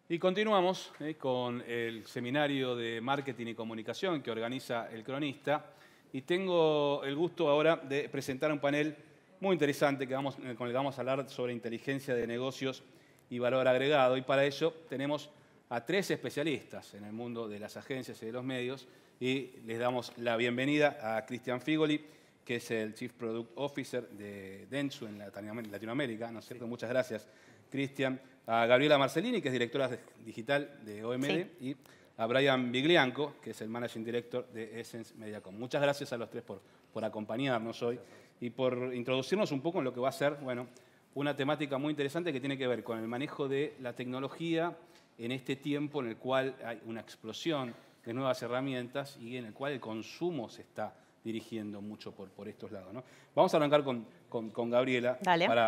Y continuamos con el seminario de marketing y comunicación que organiza El Cronista. Y tengo el gusto ahora de presentar un panel muy interesante con el que vamos a hablar sobre inteligencia de negocios y valor agregado. Y para ello tenemos a tres especialistas en el mundo de las agencias y de los medios. Y les damos la bienvenida a Cristian Figoli, que es el Chief Product Officer de Dentsu en Latinoamérica, ¿no es cierto? Muchas gracias, Cristian. A Gabriela Marcellini, que es directora digital de OMD, sí, y a Brian Biglianco, que es el Managing Director de Essence Mediacom. Muchas gracias a los tres por acompañarnos hoy y por introducirnos un poco en lo que va a ser, bueno, una temática muy interesante que tiene que ver con el manejo de la tecnología en este tiempo en el cual hay una explosión de nuevas herramientas y en el cual el consumo se está dirigiendo mucho por estos lados, ¿no? Vamos a arrancar con Gabriela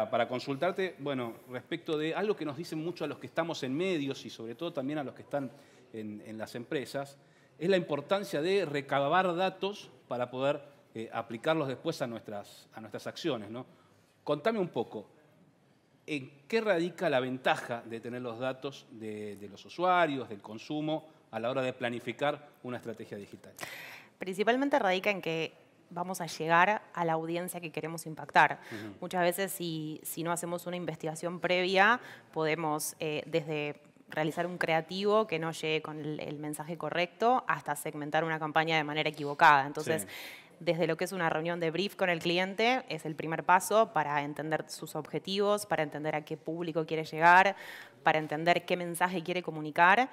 para consultarte, bueno, respecto de algo que nos dicen mucho a los que estamos en medios y sobre todo también a los que están en las empresas, es la importancia de recabar datos para poder aplicarlos después a nuestras acciones, ¿no? Contame un poco, ¿en qué radica la ventaja de tener los datos de los usuarios, del consumo, a la hora de planificar una estrategia digital? Principalmente radica en que vamos a llegar a la audiencia que queremos impactar. Muchas veces, si no hacemos una investigación previa, podemos desde realizar un creativo que no llegue con el mensaje correcto hasta segmentar una campaña de manera equivocada. Entonces, sí, desde lo que es una reunión de brief con el cliente, es el primer paso para entender sus objetivos, para entender a qué público quiere llegar, para entender qué mensaje quiere comunicar.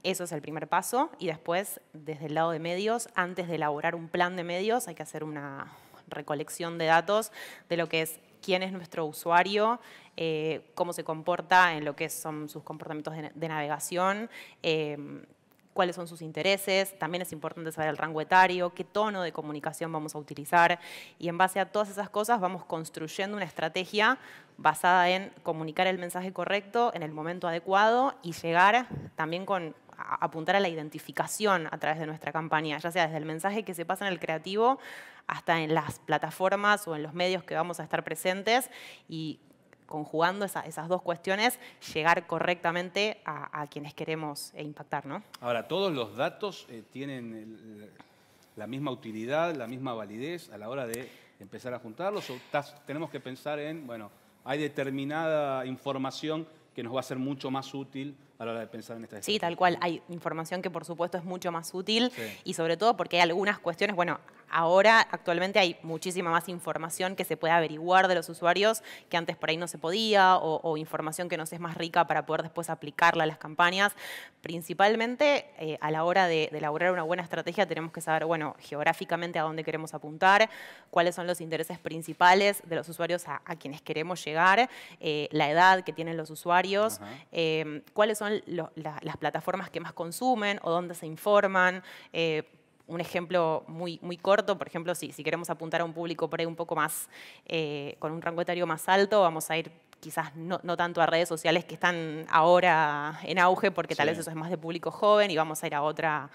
Eso es el primer paso y después, desde el lado de medios, antes de elaborar un plan de medios, hay que hacer una recolección de datos de lo que es quién es nuestro usuario, cómo se comporta en lo que son sus comportamientos de navegación, cuáles son sus intereses. También es importante saber el rango etario, qué tono de comunicación vamos a utilizar. Y en base a todas esas cosas vamos construyendo una estrategia basada en comunicar el mensaje correcto en el momento adecuado y llegar también a apuntar a la identificación a través de nuestra campaña, ya sea desde el mensaje que se pasa en el creativo hasta en las plataformas o en los medios que vamos a estar presentes y conjugando esas dos cuestiones, llegar correctamente a quienes queremos impactar, ¿no? Ahora, ¿todos los datos tienen la misma utilidad, la misma validez a la hora de empezar a juntarlos? ¿O tenemos que pensar en, bueno, hay determinada información que nos va a ser mucho más útil a la hora de pensar en esta estrategia? Sí, tal cual. Hay información que por supuesto es mucho más útil, sí, y sobre todo porque hay algunas cuestiones, bueno, ahora actualmente hay muchísima más información que se puede averiguar de los usuarios que antes por ahí no se podía, o información que nos es más rica para poder después aplicarla a las campañas. Principalmente a la hora de elaborar una buena estrategia tenemos que saber, bueno, geográficamente a dónde queremos apuntar, cuáles son los intereses principales de los usuarios a quienes queremos llegar, la edad que tienen los usuarios, cuáles son las plataformas que más consumen o dónde se informan. Un ejemplo muy corto, por ejemplo, si queremos apuntar a un público por ahí un poco más, con un rango etario más alto, vamos a ir quizás no tanto a redes sociales que están ahora en auge, porque sí, tal vez eso es más de público joven y vamos a ir a otra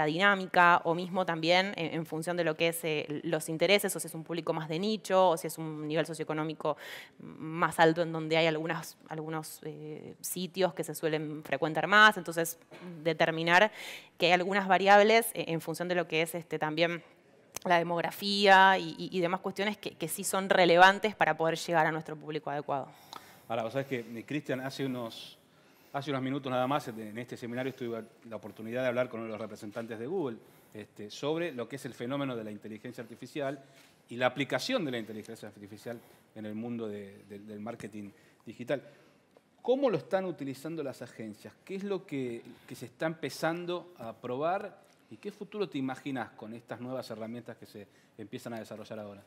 dinámica, o mismo también en función de lo que es los intereses, o si es un público más de nicho, o si es un nivel socioeconómico más alto en donde hay algunos sitios que se suelen frecuentar más. Entonces, determinar que hay algunas variables en función de lo que es también la demografía y demás cuestiones que sí son relevantes para poder llegar a nuestro público adecuado. Ahora, vos sabés que Cristian hace unos minutos nada más, en este seminario tuve la oportunidad de hablar con uno de los representantes de Google sobre lo que es el fenómeno de la inteligencia artificial y la aplicación de la inteligencia artificial en el mundo del marketing digital. ¿Cómo lo están utilizando las agencias? ¿Qué es lo que se está empezando a probar? ¿Y qué futuro te imaginas con estas nuevas herramientas que se empiezan a desarrollar ahora?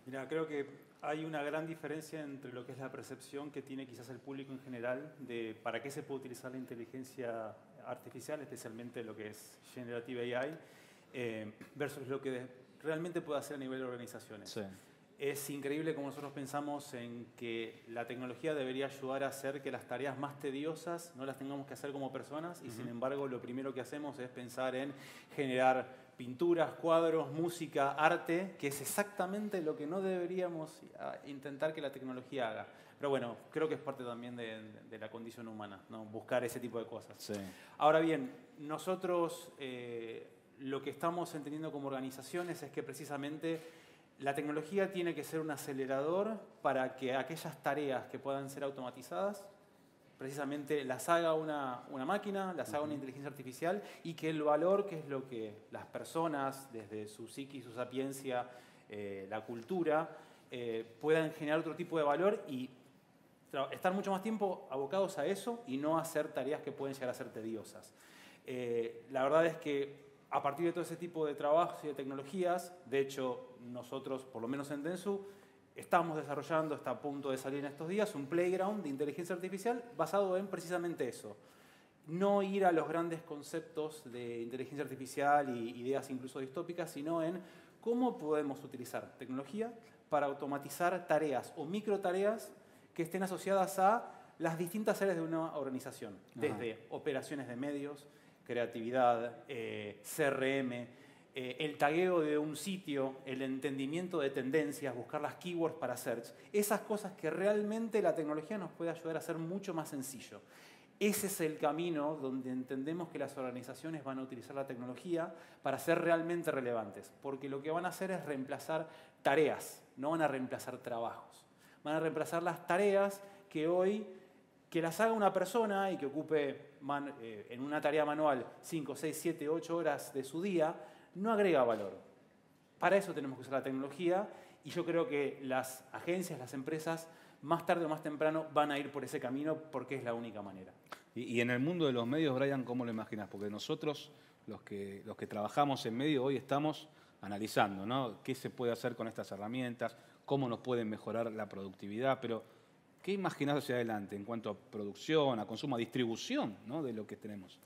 Mira, creo que hay una gran diferencia entre lo que es la percepción que tiene quizás el público en general de para qué se puede utilizar la inteligencia artificial, especialmente lo que es Generative AI, versus lo que realmente puede hacer a nivel de organizaciones. Sí. Es increíble como nosotros pensamos en que la tecnología debería ayudar a hacer que las tareas más tediosas no las tengamos que hacer como personas y sin embargo lo primero que hacemos es pensar en generar pinturas, cuadros, música, arte, que es exactamente lo que no deberíamos intentar que la tecnología haga. Pero bueno, creo que es parte también de la condición humana, ¿no? Buscar ese tipo de cosas. Sí. Ahora bien, nosotros lo que estamos entendiendo como organizaciones es que precisamente la tecnología tiene que ser un acelerador para que aquellas tareas que puedan ser automatizadas, precisamente las haga una máquina, las haga una inteligencia artificial, y que el valor, que es lo que las personas, desde su psiquis, su sapiencia, la cultura, puedan generar otro tipo de valor y estar mucho más tiempo abocados a eso y no hacer tareas que pueden llegar a ser tediosas. La verdad es que a partir de todo ese tipo de trabajos y de tecnologías, de hecho nosotros, por lo menos en Dentsu, estamos desarrollando, está a punto de salir en estos días, un playground de inteligencia artificial basado en precisamente eso. No ir a los grandes conceptos de inteligencia artificial y ideas incluso distópicas, sino en cómo podemos utilizar tecnología para automatizar tareas o microtareas que estén asociadas a las distintas áreas de una organización, desde operaciones de medios, creatividad, CRM, el tagueo de un sitio, el entendimiento de tendencias, buscar las keywords para search, esas cosas que realmente la tecnología nos puede ayudar a hacer mucho más sencillo. Ese es el camino donde entendemos que las organizaciones van a utilizar la tecnología para ser realmente relevantes, porque lo que van a hacer es reemplazar tareas, no van a reemplazar trabajos. Van a reemplazar las tareas que hoy, que las haga una persona y que ocupe en una tarea manual 5, 6, 7, 8 horas de su día, no agrega valor. Para eso tenemos que usar la tecnología y yo creo que las agencias, las empresas, más tarde o más temprano van a ir por ese camino porque es la única manera. Y en el mundo de los medios, Brian, ¿cómo lo imaginas? Porque nosotros, los que trabajamos en medio, hoy estamos analizando, ¿no? ¿Qué se puede hacer con estas herramientas? ¿Cómo nos pueden mejorar la productividad? Pero, ¿qué imaginás hacia adelante en cuanto a producción, a consumo, a distribución, ¿no? De lo que tenemos?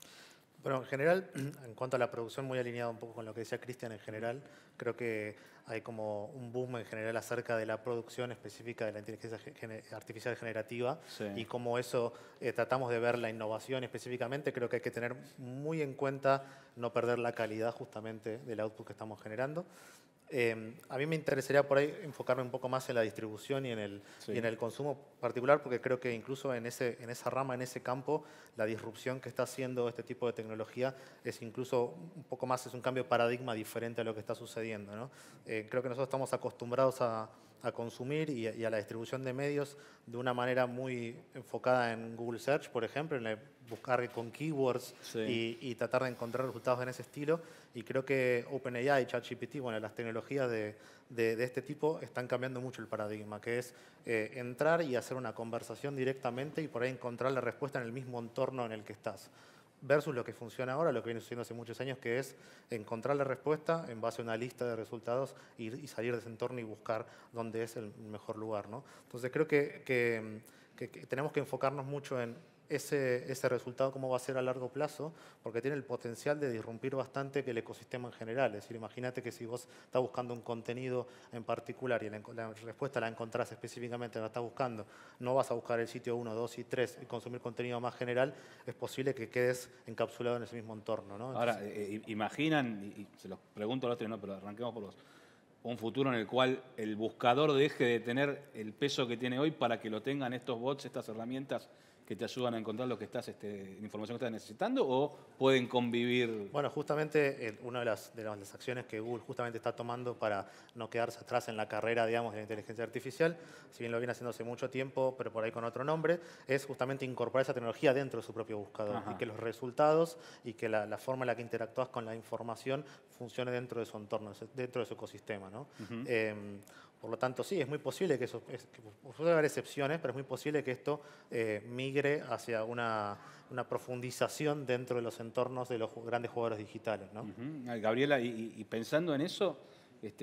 Bueno, en general, en cuanto a la producción, muy alineado un poco con lo que decía Cristian en general, creo que hay como un boom en general acerca de la producción específica de la inteligencia artificial generativa y cómo eso tratamos de ver la innovación específicamente. Creo que hay que tener muy en cuenta no perder la calidad justamente del output que estamos generando. A mí me interesaría por ahí enfocarme un poco más en la distribución y en el consumo particular, porque creo que incluso en esa rama, en ese campo, la disrupción que está haciendo este tipo de tecnología es incluso un poco más, es un cambio de paradigma diferente a lo que está sucediendo, ¿no? Creo que nosotros estamos acostumbrados a consumir y a la distribución de medios de una manera muy enfocada en Google Search, por ejemplo, en buscar con keywords y tratar de encontrar resultados en ese estilo. Y creo que OpenAI y ChatGPT, bueno, las tecnologías de este tipo están cambiando mucho el paradigma, que es entrar y hacer una conversación directamente y por ahí encontrar la respuesta en el mismo entorno en el que estás. Versus lo que funciona ahora, lo que viene sucediendo hace muchos años, que es encontrar la respuesta en base a una lista de resultados y salir de ese entorno y buscar dónde es el mejor lugar, ¿no? Entonces creo que tenemos que enfocarnos mucho en ese resultado, cómo va a ser a largo plazo, porque tiene el potencial de disrumpir bastante el ecosistema en general. Es decir, imagínate que si vos estás buscando un contenido en particular y la respuesta la encontrás específicamente, la estás buscando, no vas a buscar el sitio 1, 2 y 3 y consumir contenido más general, es posible que quedes encapsulado en ese mismo entorno, ¿no? Ahora, imaginan, y se los pregunto a los tres, ¿no? Pero arranquemos por vos, un futuro en el cual el buscador deje de tener el peso que tiene hoy para que lo tengan estos bots, estas herramientas que te ayudan a encontrar lo que estás, la información que estás necesitando, o pueden convivir? Bueno, justamente una de las acciones que Google justamente está tomando para no quedarse atrás en la carrera, digamos, de la inteligencia artificial, si bien lo viene haciendo hace mucho tiempo, pero por ahí con otro nombre, es justamente incorporar esa tecnología dentro de su propio buscador y que los resultados y que la forma en la que interactúas con la información funcione dentro de su entorno, dentro de su ecosistema, ¿no? Por lo tanto, sí, es muy posible que eso, puede haber excepciones, pero es muy posible que esto migre hacia una profundización dentro de los entornos de los grandes jugadores digitales, ¿no? Gabriela, y pensando en eso,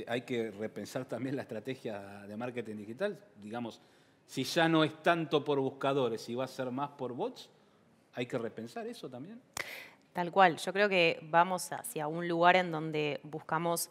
hay que repensar también la estrategia de marketing digital. Digamos, si ya no es tanto por buscadores y va a ser más por bots, ¿hay que repensar eso también? Tal cual. Yo creo que vamos hacia un lugar en donde buscamos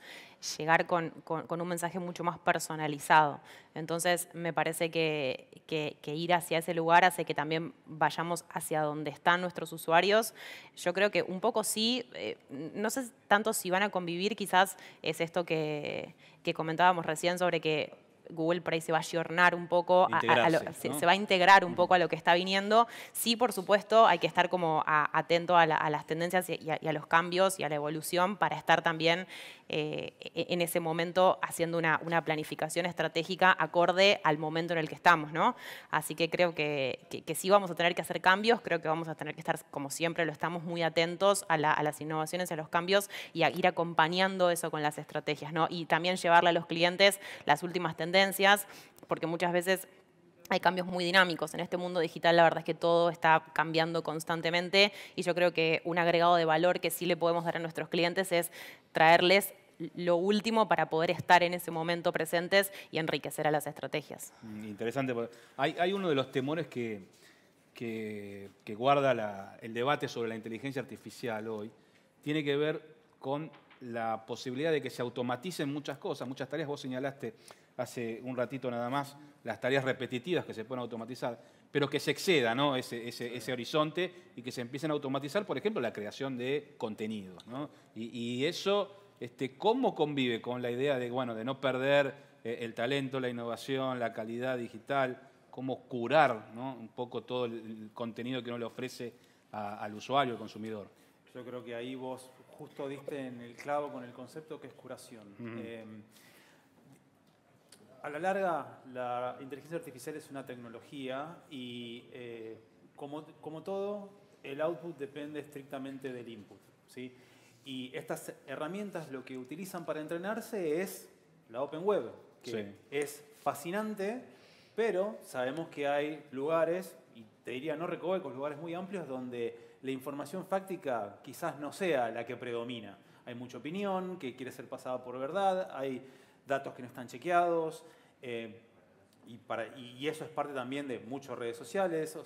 llegar con un mensaje mucho más personalizado. Entonces, me parece que ir hacia ese lugar hace que también vayamos hacia donde están nuestros usuarios. Yo creo que un poco sí, no sé tanto si van a convivir, quizás es esto que comentábamos recién sobre que Google por ahí se va a ayornar un poco, Integrarse, ¿no? se va a integrar un poco a lo que está viniendo. Sí, por supuesto, hay que estar como atento a las tendencias y a los cambios y a la evolución para estar también en ese momento haciendo una planificación estratégica acorde al momento en el que estamos, ¿no? Así que creo que sí vamos a tener que hacer cambios, creo que vamos a tener que estar, como siempre lo estamos, muy atentos a las innovaciones, a los cambios y a ir acompañando eso con las estrategias, ¿no? Y también llevarle a los clientes las últimas tendencias, porque muchas veces hay cambios muy dinámicos. En este mundo digital la verdad es que todo está cambiando constantemente y yo creo que un agregado de valor que sí le podemos dar a nuestros clientes es traerles lo último para poder estar en ese momento presentes y enriquecer a las estrategias. Interesante. Hay uno de los temores que guarda el debate sobre la inteligencia artificial hoy, tiene que ver con la posibilidad de que se automaticen muchas cosas, muchas tareas. Vos señalaste hace un ratito nada más las tareas repetitivas que se pueden automatizar, pero que se exceda, ¿no? ese horizonte y que se empiecen a automatizar, por ejemplo, la creación de contenidos, ¿no? Y eso, ¿cómo convive con la idea de, bueno, de no perder el talento, la innovación, la calidad digital? ¿Cómo curar, ¿no?, un poco todo el contenido que uno le ofrece al usuario, al consumidor? Yo creo que ahí vos justo diste en el clavo con el concepto que es curación. A la larga, la inteligencia artificial es una tecnología y como todo, el output depende estrictamente del input, ¿sí? Y estas herramientas lo que utilizan para entrenarse es la Open Web, que es fascinante, pero sabemos que hay lugares, y te diría no recovecos, lugares muy amplios donde la información fáctica quizás no sea la que predomina. Hay mucha opinión que quiere ser pasada por verdad, hay datos que no están chequeados, y eso es parte también de muchas redes sociales.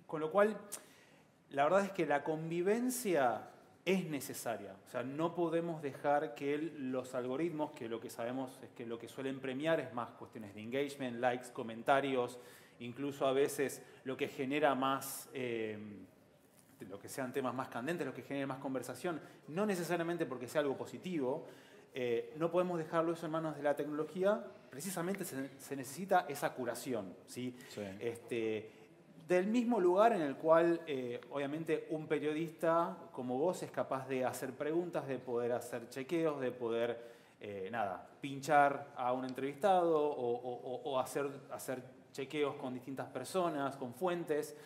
Con lo cual, la verdad es que la convivencia es necesaria. O sea, no podemos dejar que los algoritmos, que lo que sabemos es que lo que suelen premiar es más cuestiones de engagement, likes, comentarios, incluso a veces lo que genera más, lo que sean temas más candentes, lo que genere más conversación, no necesariamente porque sea algo positivo. No podemos dejarlo eso en manos de la tecnología. Precisamente se necesita esa curación, ¿sí? Del mismo lugar en el cual, obviamente, un periodista como vos es capaz de hacer preguntas, de poder hacer chequeos, de poder, pinchar a un entrevistado o hacer chequeos con distintas personas, con fuentes.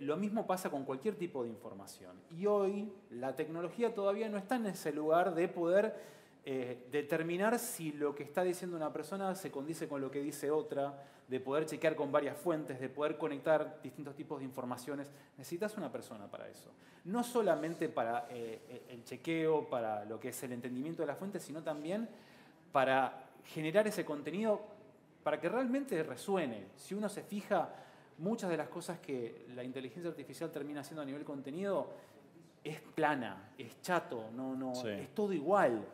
Lo mismo pasa con cualquier tipo de información. Y hoy la tecnología todavía no está en ese lugar de poder determinar si lo que está diciendo una persona se condice con lo que dice otra, de poder chequear con varias fuentes, de poder conectar distintos tipos de informaciones. Necesitas una persona para eso. No solamente para el chequeo, para lo que es el entendimiento de la fuente, sino también para generar ese contenido para que realmente resuene. Si uno se fija, muchas de las cosas que la inteligencia artificial termina haciendo a nivel contenido es plana, es chato, es todo igual.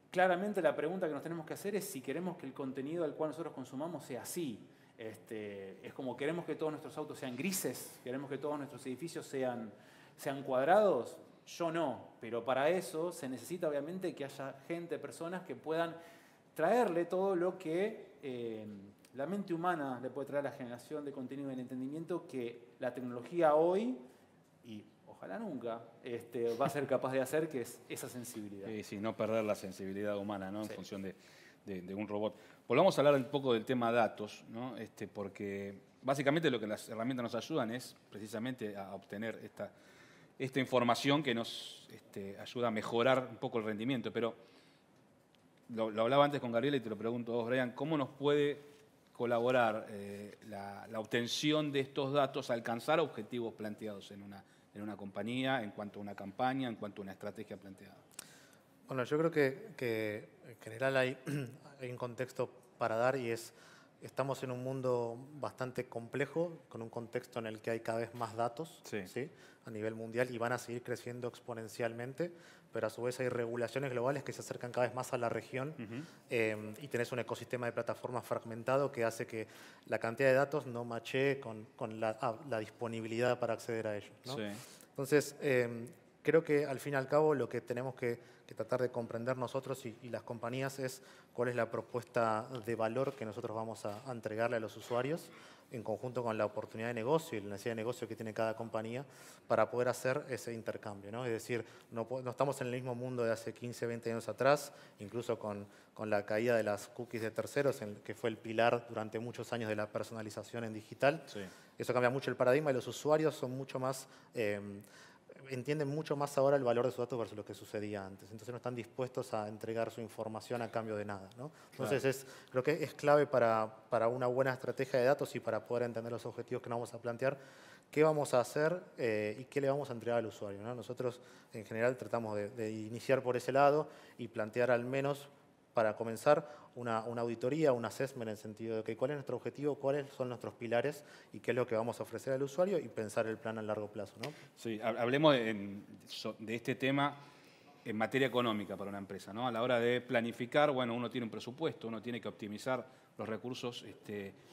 Claramente la pregunta que nos tenemos que hacer es si queremos que el contenido al cual nosotros consumamos sea así. Es como queremos que todos nuestros autos sean grises, queremos que todos nuestros edificios sean cuadrados. Yo no, pero para eso se necesita obviamente que haya gente, personas que puedan traerle todo lo que la mente humana le puede traer a la generación de contenido y el entendimiento que la tecnología hoy, y ojalá nunca, va a ser capaz de hacer, que es esa sensibilidad. Sí, no perder la sensibilidad humana, ¿no? En función de un robot. Volvamos a hablar un poco del tema datos, ¿no? Porque básicamente lo que las herramientas nos ayudan es precisamente a obtener esta información que nos ayuda a mejorar un poco el rendimiento. Pero lo hablaba antes con Gabriela y te lo pregunto a vos, Brian, ¿cómo nos puede colaborar la obtención de estos datos a alcanzar objetivos planteados en una compañía, en cuanto a una campaña, en cuanto a una estrategia planteada? Bueno, yo creo que en general hay un contexto para dar y estamos en un mundo bastante complejo, con un contexto en el que hay cada vez más datos, ¿sí? A nivel mundial, y van a seguir creciendo exponencialmente, pero a su vez hay regulaciones globales que se acercan cada vez más a la región y tenés un ecosistema de plataformas fragmentado que hace que la cantidad de datos no machee con la disponibilidad para acceder a ellos, ¿no? Sí. Entonces, Creo que al fin y al cabo lo que tenemos que tratar de comprender nosotros y las compañías es cuál es la propuesta de valor que nosotros vamos a entregarle a los usuarios en conjunto con la oportunidad de negocio y la necesidad de negocio que tiene cada compañía para poder hacer ese intercambio, ¿no? Es decir, no estamos en el mismo mundo de hace 15, 20 años atrás, incluso con la caída de las cookies de terceros, que fue el pilar durante muchos años de la personalización en digital. Sí. Eso cambia mucho el paradigma y los usuarios son mucho más... entienden mucho más ahora el valor de sus datos versus lo que sucedía antes. Entonces no están dispuestos a entregar su información a cambio de nada, ¿no? Entonces creo que es clave para una buena estrategia de datos y para poder entender los objetivos que nos vamos a plantear, qué vamos a hacer y qué le vamos a entregar al usuario, ¿no? Nosotros en general tratamos de iniciar por ese lado y plantear al menos para comenzar una auditoría, un assessment en el sentido de que cuál es nuestro objetivo, cuáles son nuestros pilares y qué es lo que vamos a ofrecer al usuario y pensar el plan a largo plazo, ¿no? Sí, hablemos de este tema en materia económica para una empresa, ¿no? A la hora de planificar, bueno, uno tiene un presupuesto, uno tiene que optimizar los recursos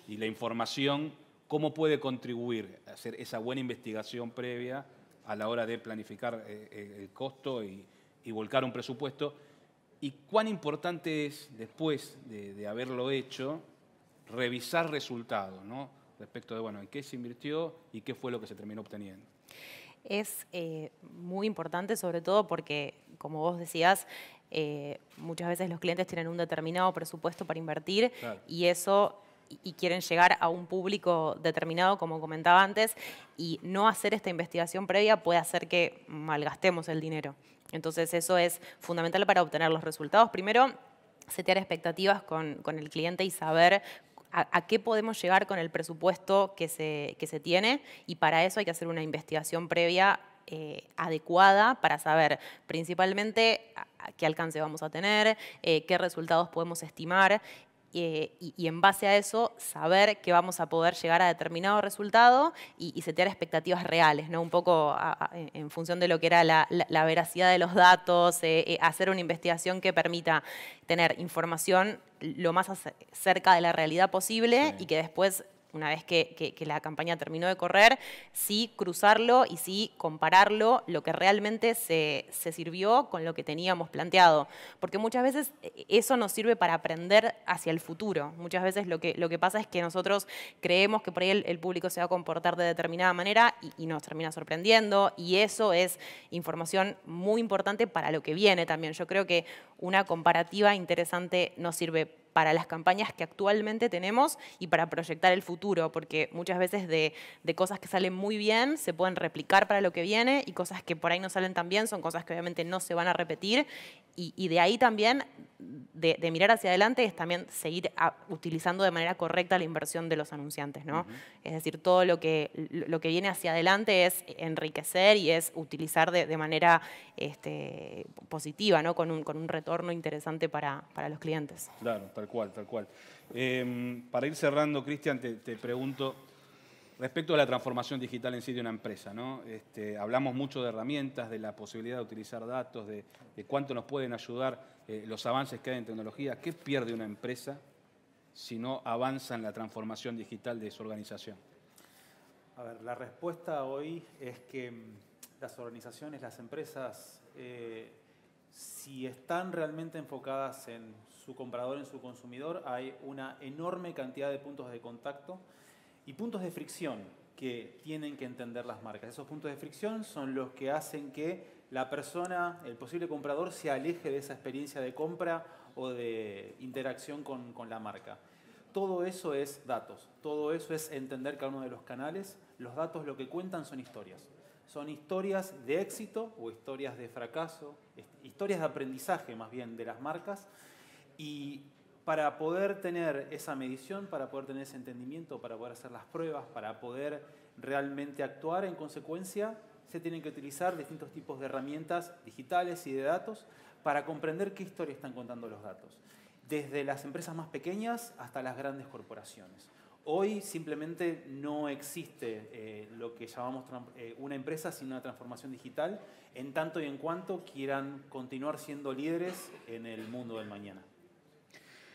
y la información, ¿cómo puede contribuir a hacer esa buena investigación previa a la hora de planificar el costo y volcar un presupuesto? ¿Y cuán importante es, después de haberlo hecho, revisar resultados, ¿no? Respecto de, bueno, en qué se invirtió y qué fue lo que se terminó obteniendo? Es muy importante, sobre todo porque, como vos decías, muchas veces los clientes tienen un determinado presupuesto para invertir, claro, y quieren llegar a un público determinado, como comentaba antes, y no hacer esta investigación previa puede hacer que malgastemos el dinero. Entonces eso es fundamental para obtener los resultados. Primero, setear expectativas con el cliente y saber a qué podemos llegar con el presupuesto que se tiene, y para eso hay que hacer una investigación previa adecuada para saber principalmente a qué alcance vamos a tener, qué resultados podemos estimar, y en base a eso saber que vamos a poder llegar a determinado resultado y setear expectativas reales, ¿no? Un poco en función de lo que era la veracidad de los datos, hacer una investigación que permita tener información lo más cerca de la realidad posible, sí, y que después, una vez que la campaña terminó de correr, sí cruzarlo y sí compararlo, lo que realmente se sirvió con lo que teníamos planteado. Porque muchas veces eso nos sirve para aprender hacia el futuro. Muchas veces lo que pasa es que nosotros creemos que por ahí el público se va a comportar de determinada manera y nos termina sorprendiendo, y eso es información muy importante para lo que viene también. Yo creo que una comparativa interesante nos sirve para las campañas que actualmente tenemos y para proyectar el futuro, porque muchas veces de cosas que salen muy bien se pueden replicar para lo que viene, y cosas que por ahí no salen tan bien son cosas que obviamente no se van a repetir, y de ahí también, de mirar hacia adelante, es también seguir utilizando de manera correcta la inversión de los anunciantes, ¿no? Es decir, todo lo que viene hacia adelante es enriquecer y es utilizar de manera positiva, ¿no? Con un retorno interesante para los clientes. Claro, tal cual, tal cual. Para ir cerrando, Cristian, te pregunto, respecto a la transformación digital en sí de una empresa, ¿no? Hablamos mucho de herramientas, de la posibilidad de utilizar datos, de cuánto nos pueden ayudar los avances que hay en tecnología. ¿Qué pierde una empresa si no avanza en la transformación digital de su organización? A ver, la respuesta hoy es que las organizaciones, las empresas, si están realmente enfocadas en su comprador, en su consumidor, hay una enorme cantidad de puntos de contacto y puntos de fricción que tienen que entender las marcas. Esos puntos de fricción son los que hacen que la persona, el posible comprador, se aleje de esa experiencia de compra o de interacción con la marca. Todo eso es datos, todo eso es entender cada uno de los canales. Los datos lo que cuentan son historias. Son historias de éxito o historias de fracaso, historias de aprendizaje más bien de las marcas. Y para poder tener esa medición, para poder tener ese entendimiento, para poder hacer las pruebas, para poder realmente actuar en consecuencia, se tienen que utilizar distintos tipos de herramientas digitales y de datos para comprender qué historia están contando los datos. Desde las empresas más pequeñas hasta las grandes corporaciones. Hoy simplemente no existe lo que llamamos una empresa sin una transformación digital, en tanto y en cuanto quieran continuar siendo líderes en el mundo del mañana.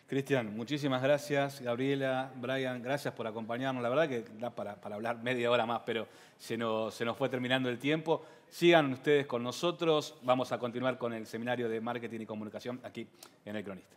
Cristian, muchísimas gracias. Gabriela, Brian, gracias por acompañarnos. La verdad que da para hablar media hora más, pero se nos fue terminando el tiempo. Sigan ustedes con nosotros. Vamos a continuar con el seminario de Marketing y Comunicación aquí en El Cronista.